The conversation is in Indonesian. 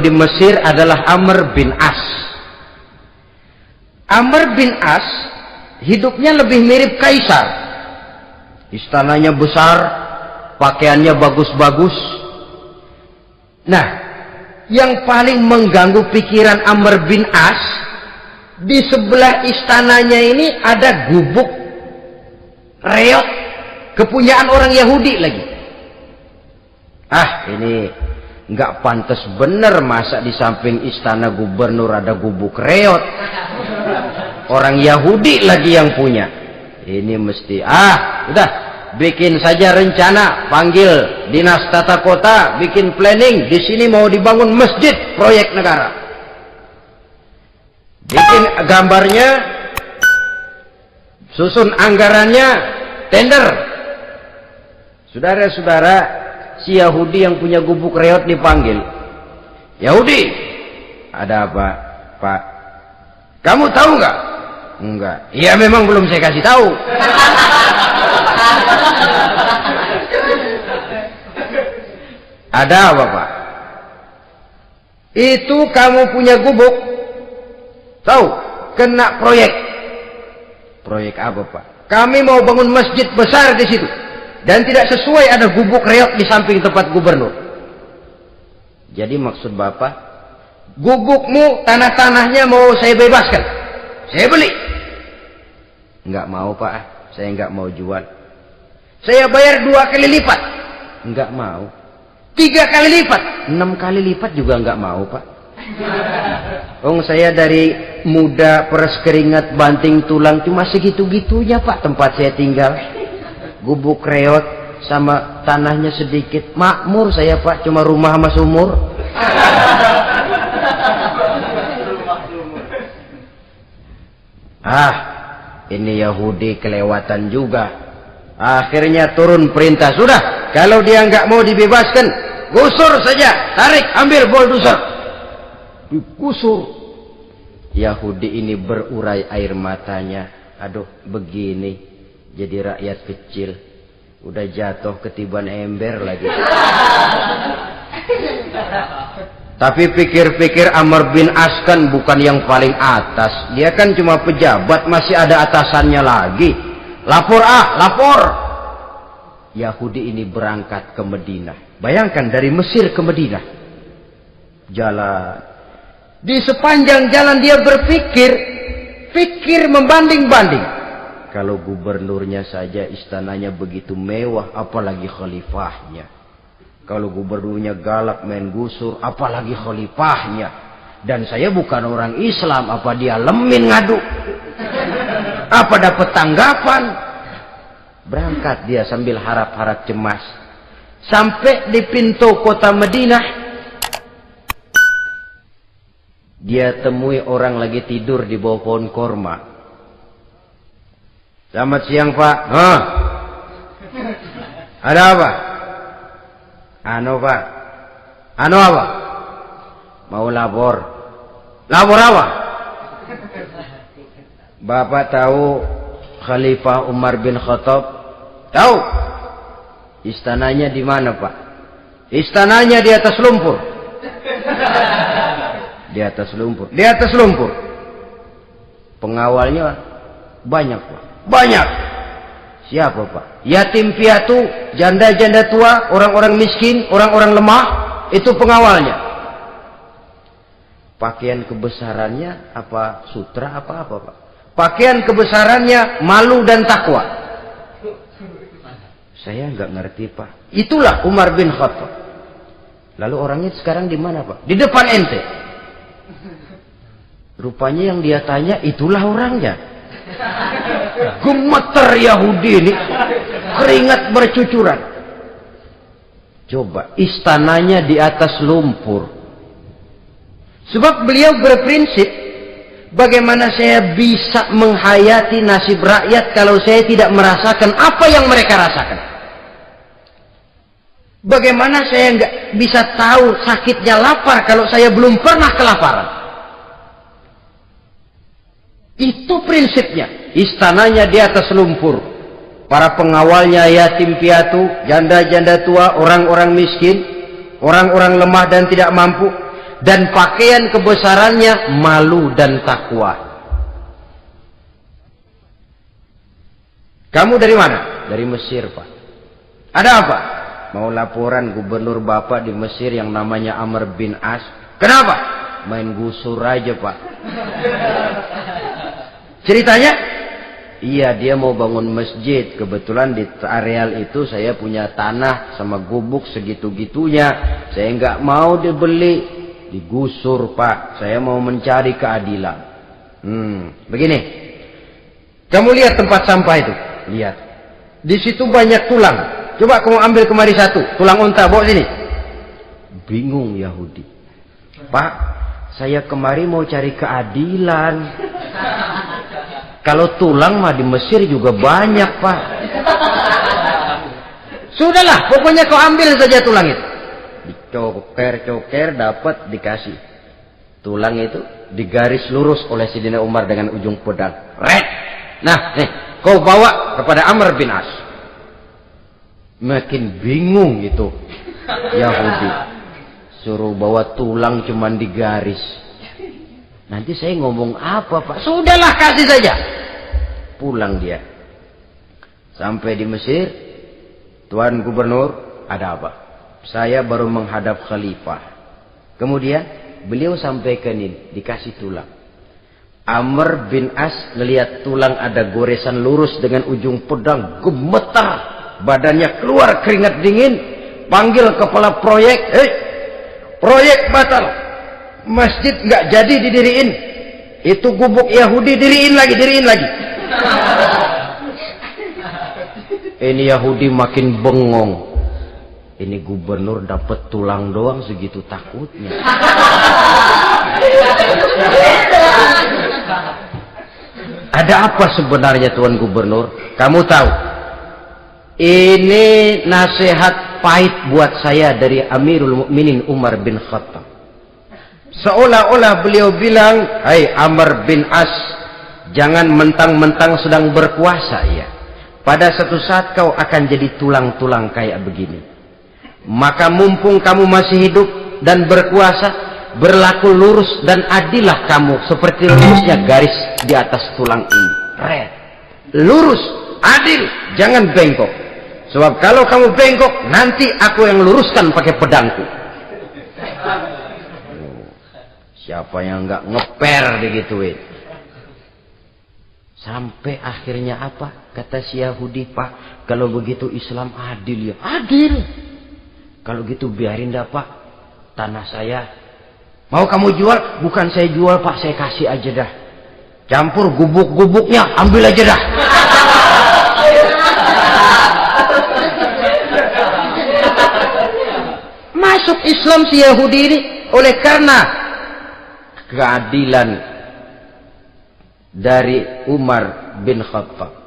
di Mesir adalah Amr bin As. Amr bin As hidupnya lebih mirip kaisar. Istananya besar, pakaiannya bagus-bagus. Nah, yang paling mengganggu pikiran Amr bin As, di sebelah istananya ini ada gubuk reot kepunyaan orang Yahudi lagi. Ah, ini nggak pantas bener masa di samping istana gubernur ada gubuk reot. Orang Yahudi lagi yang punya. Ini mesti udah bikin saja rencana, panggil dinas tata kota, bikin planning. Di sini mau dibangun masjid proyek negara. Bikin gambarnya, susun anggarannya, tender. Saudara-saudara, si Yahudi yang punya gubuk reot dipanggil. Yahudi, ada apa, Pak? Kamu tahu nggak? Enggak. Iya, memang belum saya kasih tahu. Ada apa, Pak? Itu kamu punya gubuk. Tahu? Kena proyek. Proyek apa, Pak? Kami mau bangun masjid besar di situ. Dan tidak sesuai ada gubuk reot di samping tempat gubernur. Jadi maksud Bapak, gubukmu, tanah-tanahnya mau saya bebaskan. Saya beli. Enggak mau, Pak. Saya enggak mau jual. Saya bayar 2 kali lipat. Enggak mau. 3 kali lipat. 6 kali lipat juga enggak mau, Pak. Saya dari muda peres keringat banting tulang cuma segitu-gitunya, Pak, tempat saya tinggal. Gubuk reot sama tanahnya sedikit. Makmur saya, Pak, cuma rumah sama sumur. Ini Yahudi kelewatan juga. Akhirnya turun perintah, sudah, kalau dia nggak mau dibebaskan, gusur saja, tarik, ambil bulldozer. Digusur. Yahudi ini berurai air matanya. Aduh, begini jadi rakyat kecil, udah jatuh ketiban ember lagi. Tapi pikir-pikir Amr bin As kan bukan yang paling atas. Dia kan cuma pejabat, masih ada atasannya lagi. Lapor lapor. Yahudi ini berangkat ke Madinah. Bayangkan dari Mesir ke Madinah. Jalan. Di sepanjang jalan dia pikir membanding-banding. Kalau gubernurnya saja istananya begitu mewah, apalagi khalifahnya. Kalau gubernurnya galak main gusur, apalagi khalifahnya. Dan saya bukan orang Islam, apa dia lemin ngadu? Apa dapat tanggapan? Berangkat dia sambil harap-harap cemas. Sampai di pintu kota Madinah, dia temui orang lagi tidur di bawah pohon korma. Selamat siang, Pak. Ada apa? Pak. Apa? Mau lapor. Lapor apa? Bapak tahu Khalifah Umar bin Khattab? Tahu? Istananya di mana, Pak? Istananya di atas lumpur. Di atas lumpur. Di atas lumpur. Pengawalnya banyak, Pak. Banyak. Siapa, Pak? Yatim piatu, janda-janda tua, orang-orang miskin, orang-orang lemah, itu pengawalnya. Pakaian kebesarannya apa sutra apa, Pak? Pakaian kebesarannya malu dan takwa. Saya nggak ngerti, Pak. Itulah Umar bin Khattab. Lalu orangnya sekarang di mana, Pak? Di depan ente. Rupanya yang dia tanya itulah orangnya. Gemeter Yahudi ini, keringat bercucuran. Coba, istananya di atas lumpur. Sebab beliau berprinsip, bagaimana saya bisa menghayati nasib rakyat kalau saya tidak merasakan apa yang mereka rasakan? Bagaimana saya nggak bisa tahu sakitnya lapar kalau saya belum pernah kelaparan? Itu prinsipnya. Istananya di atas lumpur. Para pengawalnya yatim piatu, janda-janda tua, orang-orang miskin, orang-orang lemah dan tidak mampu. dan pakaian kebesarannya malu dan takwa. Kamu dari mana? Dari Mesir, Pak. Ada apa? Mau laporan gubernur Bapak di Mesir yang namanya Amr bin As. Kenapa? Main gusur aja, Pak. Ceritanya? Iya, dia mau bangun masjid. Kebetulan di areal itu saya punya tanah sama gubuk segitu-gitunya. Saya nggak mau dibeli, digusur, Pak. Saya mau mencari keadilan. Begini. Kamu lihat tempat sampah itu? Lihat. Di situ banyak tulang. Coba kamu ambil kemari satu, tulang unta, bawa sini. Bingung Yahudi. Pak, saya kemari mau cari keadilan. Kalau tulang mah di Mesir juga banyak, Pak. Sudahlah, pokoknya kau ambil saja tulang itu. Dicoker-coker, dapat, dikasih. Tulang itu digaris lurus oleh Sidina Umar dengan ujung pedang. Red. Nah, nih, kau bawa kepada Amr bin As. Makin bingung itu Yahudi. Suruh bawa tulang cuman digaris. Nanti saya ngomong apa, Pak? Sudahlah, kasih saja. Pulang dia. Sampai di Mesir. Tuan Gubernur, ada apa? Saya baru menghadap khalifah. Kemudian beliau sampaikan ini, dikasih tulang. Amr bin As melihat tulang ada goresan lurus dengan ujung pedang, gemetar. Badannya keluar keringat dingin. Panggil kepala proyek. Proyek batal. Masjid nggak jadi didiriin. Itu gubuk Yahudi diriin lagi. Ini Yahudi makin bengong. Ini gubernur dapat tulang doang segitu takutnya. Ada apa sebenarnya Tuan Gubernur? Kamu tahu? Ini nasihat pahit buat saya dari Amirul Mukminin Umar bin Khattab. Seolah-olah beliau bilang, "Hai Amr bin As, jangan mentang-mentang sedang berkuasa ya. Pada satu saat kau akan jadi tulang-tulang kayak begini. Maka mumpung kamu masih hidup dan berkuasa, berlaku lurus dan adillah kamu seperti lurusnya garis di atas tulang ini. Red. Lurus, adil, jangan bengkok. Sebab kalau kamu bengkok, nanti aku yang luruskan pakai pedangku." Siapa yang nggak ngeper digituin? Sampai akhirnya apa? Kata si Yahudi, "Pak, kalau begitu Islam adil ya." Adil. Kalau gitu biarin dah, Pak. Tanah saya. Mau kamu jual? Bukan saya jual, Pak, saya kasih aja dah. Campur gubuk-gubuknya, ambil aja dah. Masuk Islam si Yahudi ini oleh karena keadilan dari Umar bin Khattab.